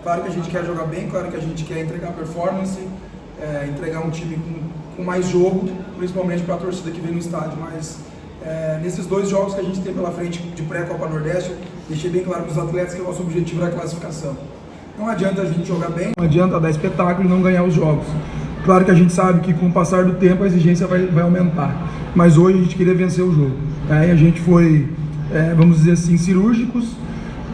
Claro que a gente quer jogar bem, claro que a gente quer entregar performance, entregar um time com mais jogo, principalmente para a torcida que vem no estádio, mas nesses 2 jogos que a gente tem pela frente de pré-Copa Nordeste, deixei bem claro para os atletas que o nosso objetivo é a classificação. Não adianta a gente jogar bem, não adianta dar espetáculo e não ganhar os jogos. Claro que a gente sabe que com o passar do tempo a exigência vai aumentar, mas hoje a gente queria vencer o jogo. Aí a gente foi, vamos dizer assim, cirúrgicos.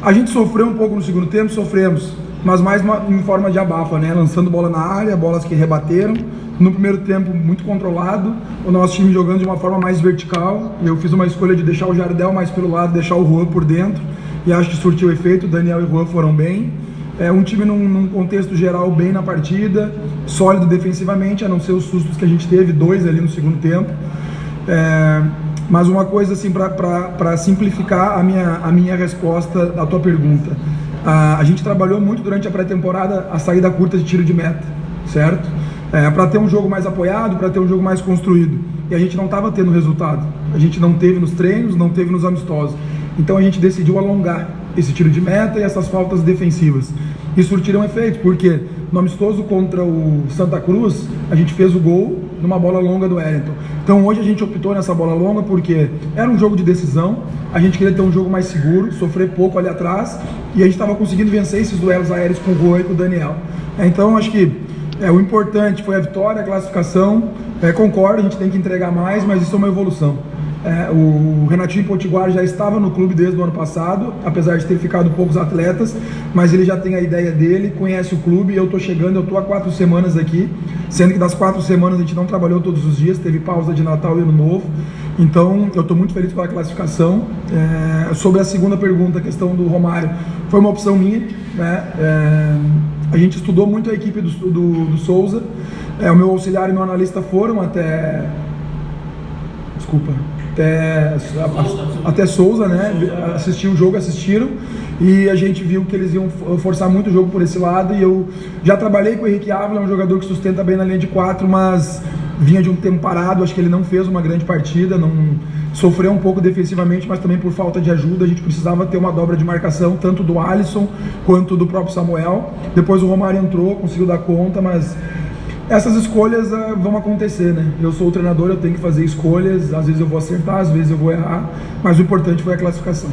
A gente sofreu um pouco no segundo tempo, sofremos, mas mais em forma de abafa, né? Lançando bola na área, bolas que rebateram. No primeiro tempo, muito controlado, o nosso time jogando de uma forma mais vertical. Eu fiz uma escolha de deixar o Jardel mais pelo lado, deixar o Juan por dentro, e acho que surtiu efeito. O Daniel e o Juan foram bem. Um time num contexto geral bem na partida, sólido defensivamente, a não ser os sustos que a gente teve, 2 ali no segundo tempo. Mas uma coisa assim, para simplificar a minha resposta à tua pergunta. A gente trabalhou muito durante a pré-temporada a saída curta de tiro de meta, certo? Para ter um jogo mais apoiado, para ter um jogo mais construído. E a gente não estava tendo resultado. A gente não teve nos treinos, não teve nos amistosos. Então a gente decidiu alongar esse tiro de meta e essas faltas defensivas. E surtiram efeito, porque no amistoso contra o Santa Cruz, a gente fez o gol numa bola longa do Wellington. Então hoje a gente optou nessa bola longa porque era um jogo de decisão, a gente queria ter um jogo mais seguro, sofrer pouco ali atrás, e a gente estava conseguindo vencer esses duelos aéreos com o Juan e com o Daniel. Então acho que o importante foi a vitória, a classificação. Concordo, a gente tem que entregar mais, mas isso é uma evolução. O Renatinho Potiguar já estava no clube desde o ano passado, apesar de ter ficado poucos atletas, mas ele já tem a ideia dele, conhece o clube. Eu estou chegando, eu estou há 4 semanas aqui, sendo que das 4 semanas a gente não trabalhou todos os dias, teve pausa de Natal e Ano Novo. Então eu estou muito feliz pela classificação. Sobre a segunda pergunta, a questão do Romário, foi uma opção minha, né? A gente estudou muito a equipe do Souza. O meu auxiliar e meu analista foram até Souza, né? Assistir o jogo, assistiram, e a gente viu que eles iam forçar muito o jogo por esse lado. E eu já trabalhei com o Henrique Ávila, um jogador que sustenta bem na linha de 4, mas vinha de um tempo parado. Acho que ele não fez uma grande partida, não sofreu um pouco defensivamente, mas também por falta de ajuda. A gente precisava ter uma dobra de marcação, tanto do Alisson quanto do próprio Samuel. Depois o Romário entrou, conseguiu dar conta, mas essas escolhas vão acontecer, né? Eu sou o treinador, eu tenho que fazer escolhas. Às vezes eu vou acertar, às vezes eu vou errar, mas o importante foi a classificação.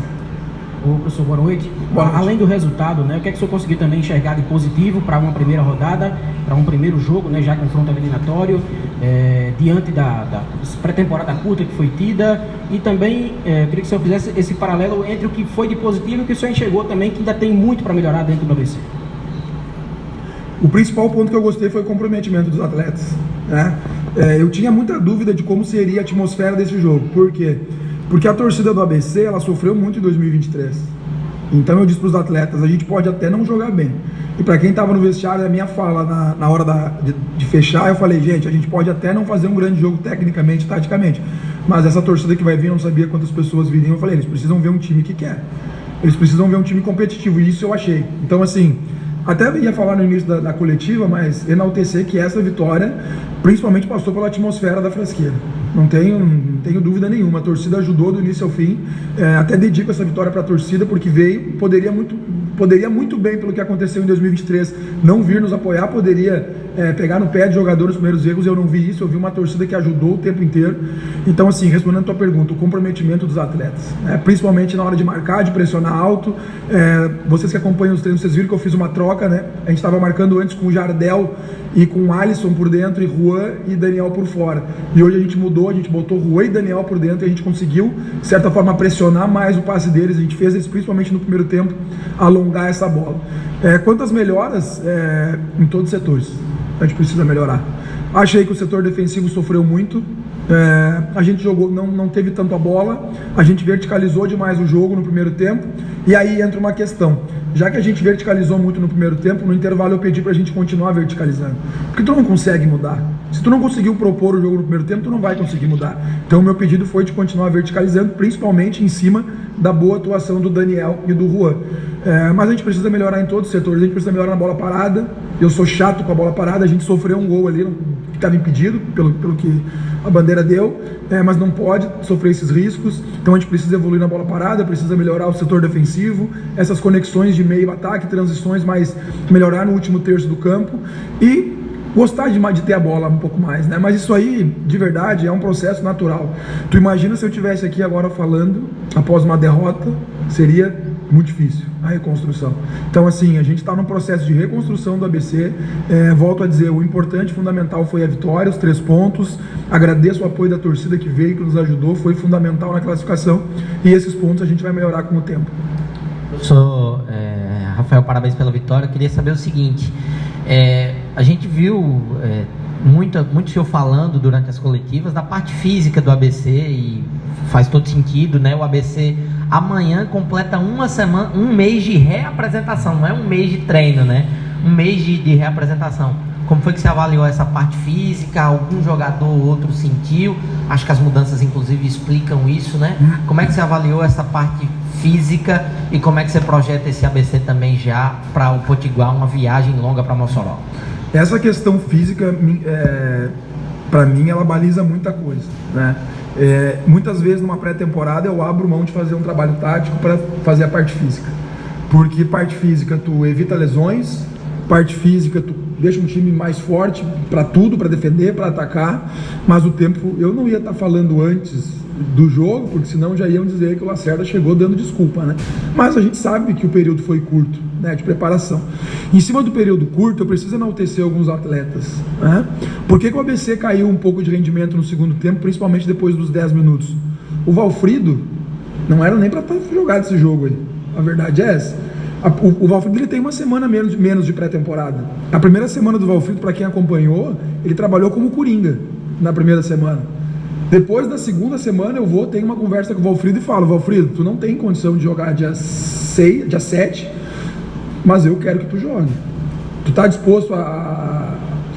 Ô, professor, boa noite. Além do resultado, né, o que é que o senhor conseguiu também enxergar de positivo para uma primeira rodada, para um primeiro jogo, né, já confronto eliminatório, diante da pré-temporada curta que foi tida? E também queria que o senhor fizesse esse paralelo entre o que foi de positivo e o que o senhor enxergou também, que ainda tem muito para melhorar dentro do ABC. O principal ponto que eu gostei foi o comprometimento dos atletas, né? Eu tinha muita dúvida de como seria a atmosfera desse jogo. Por quê? Porque a torcida do ABC, ela sofreu muito em 2023. Então eu disse para os atletas, a gente pode até não jogar bem. E para quem estava no vestiário, a minha fala na hora de fechar, eu falei, gente, a gente pode até não fazer um grande jogo tecnicamente, taticamente, mas essa torcida que vai vir, eu não sabia quantas pessoas viriam. Eu falei, eles precisam ver um time que quer. Eles precisam ver um time competitivo, e isso eu achei. Então assim, até ia falar no início da coletiva, mas enaltecer que essa vitória principalmente passou pela atmosfera da Frasqueira. Não tenho dúvida nenhuma. A torcida ajudou do início ao fim. Até dedico essa vitória para a torcida, porque poderia muito bem, pelo que aconteceu em 2023, não vir nos apoiar, poderia pegar no pé de jogador nos primeiros erros. Eu não vi isso, eu vi uma torcida que ajudou o tempo inteiro. Então, assim, respondendo a tua pergunta, o comprometimento dos atletas, principalmente na hora de marcar, de pressionar alto. Vocês que acompanham os treinos, vocês viram que eu fiz uma troca, né? A gente estava marcando antes com o Jardel e com o Alisson por dentro, e Juan e Daniel por fora. E hoje a gente mudou, a gente botou Juan e Daniel por dentro, e a gente conseguiu, de certa forma, pressionar mais o passe deles. A gente fez isso principalmente no primeiro tempo, alongar essa bola. Quanto às melhoras, em todos os setores, a gente precisa melhorar. Achei que o setor defensivo sofreu muito. A gente jogou, não teve tanto a bola, a gente verticalizou demais o jogo no primeiro tempo. E aí entra uma questão, já que a gente verticalizou muito no primeiro tempo, no intervalo eu pedi pra gente continuar verticalizando, porque tu não consegue mudar. Se tu não conseguiu propor o jogo no primeiro tempo, tu não vai conseguir mudar. Então o meu pedido foi de continuar verticalizando, principalmente em cima da boa atuação do Daniel e do Juan. Mas a gente precisa melhorar em todos os setores. A gente precisa melhorar na bola parada. Eu sou chato com a bola parada, a gente sofreu um gol ali, estava impedido pelo que a bandeira deu, mas não pode sofrer esses riscos. Então a gente precisa evoluir na bola parada, precisa melhorar o setor defensivo, essas conexões de meio ataque, transições, mas melhorar no último terço do campo e gostar de ter a bola um pouco mais, né? Mas isso aí, de verdade, é um processo natural. Tu imagina se eu estivesse aqui agora falando, após uma derrota, seria muito difícil a reconstrução. Então, assim, a gente está num processo de reconstrução do ABC. Volto a dizer, o importante, fundamental foi a vitória, os 3 pontos. Agradeço o apoio da torcida que veio, que nos ajudou, foi fundamental na classificação. E esses pontos a gente vai melhorar com o tempo. Professor Rafael, parabéns pela vitória. Eu queria saber o seguinte, a gente viu muito senhor falando durante as coletivas da parte física do ABC e faz todo sentido, né? O ABC amanhã completa um mês de reapresentação, não é um mês de treino, né? Um mês de reapresentação. Como foi que você avaliou essa parte física? Algum jogador ou outro sentiu? Acho que as mudanças inclusive explicam isso, né? Como é que você avaliou essa parte física e como é que você projeta esse ABC também já para o Potiguar, uma viagem longa para Mossoró? Essa questão física, para mim, ela baliza muita coisa, né? Muitas vezes numa pré-temporada eu abro mão de fazer um trabalho tático para fazer a parte física, porque parte física tu evita lesões, parte física tu deixa um time mais forte para tudo, para defender, para atacar, mas o tempo eu não ia estar falando antes do jogo, porque senão já iam dizer que o Lacerda chegou dando desculpa, né? Mas a gente sabe que o período foi curto, né, de preparação. Em cima do período curto, eu preciso enaltecer alguns atletas, né? Por que o ABC caiu um pouco de rendimento no segundo tempo, principalmente depois dos 10 minutos? O Valfrido não era nem para estar jogado esse jogo aí. A verdade é essa. O Valfrido ele tem uma semana menos de pré-temporada. A primeira semana do Valfrido, para quem acompanhou, ele trabalhou como coringa na primeira semana. Depois da segunda semana eu tenho uma conversa com o Valfrido e falo: Valfrido, tu não tem condição de jogar dia 7, mas eu quero que tu jogue. Tu tá disposto a...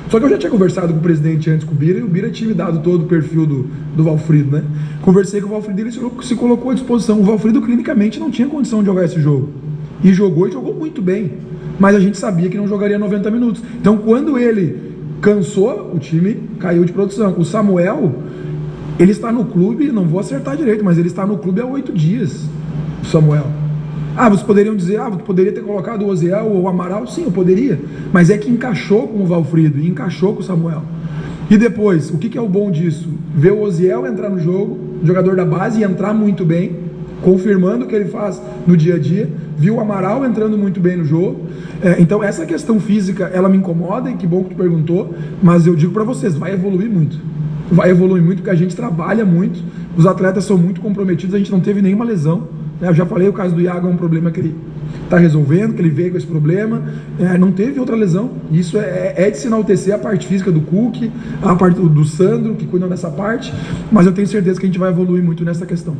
Só que eu já tinha conversado com o presidente antes, com o Bira, e o Bira tinha me dado todo o perfil do Valfrido, né? Conversei com o Valfrido e ele se colocou à disposição. O Valfrido clinicamente não tinha condição de jogar esse jogo. E jogou muito bem. Mas a gente sabia que não jogaria 90 minutos. Então quando ele cansou, o time caiu de produção. O Samuel, ele está no clube, não vou acertar direito, mas ele está no clube há 8 dias, o Samuel. Vocês poderiam dizer, tu poderia ter colocado o Oziel ou o Amaral? Sim, eu poderia, mas é que encaixou com o Valfrido e encaixou com o Samuel. E depois, o que é o bom disso? Ver o Oziel entrar no jogo, jogador da base, e entrar muito bem, confirmando o que ele faz no dia a dia. Viu o Amaral entrando muito bem no jogo. Então essa questão física, ela me incomoda, e que bom que tu perguntou, mas eu digo para vocês, vai evoluir muito. Vai evoluir muito, porque a gente trabalha muito, os atletas são muito comprometidos, a gente não teve nenhuma lesão, né? Eu já falei, o caso do Iago é um problema que ele está resolvendo, que ele veio com esse problema, não teve outra lesão. Isso é de se enaltecer a parte física do Cook, a parte do Sandro, que cuidam dessa parte, mas eu tenho certeza que a gente vai evoluir muito nessa questão.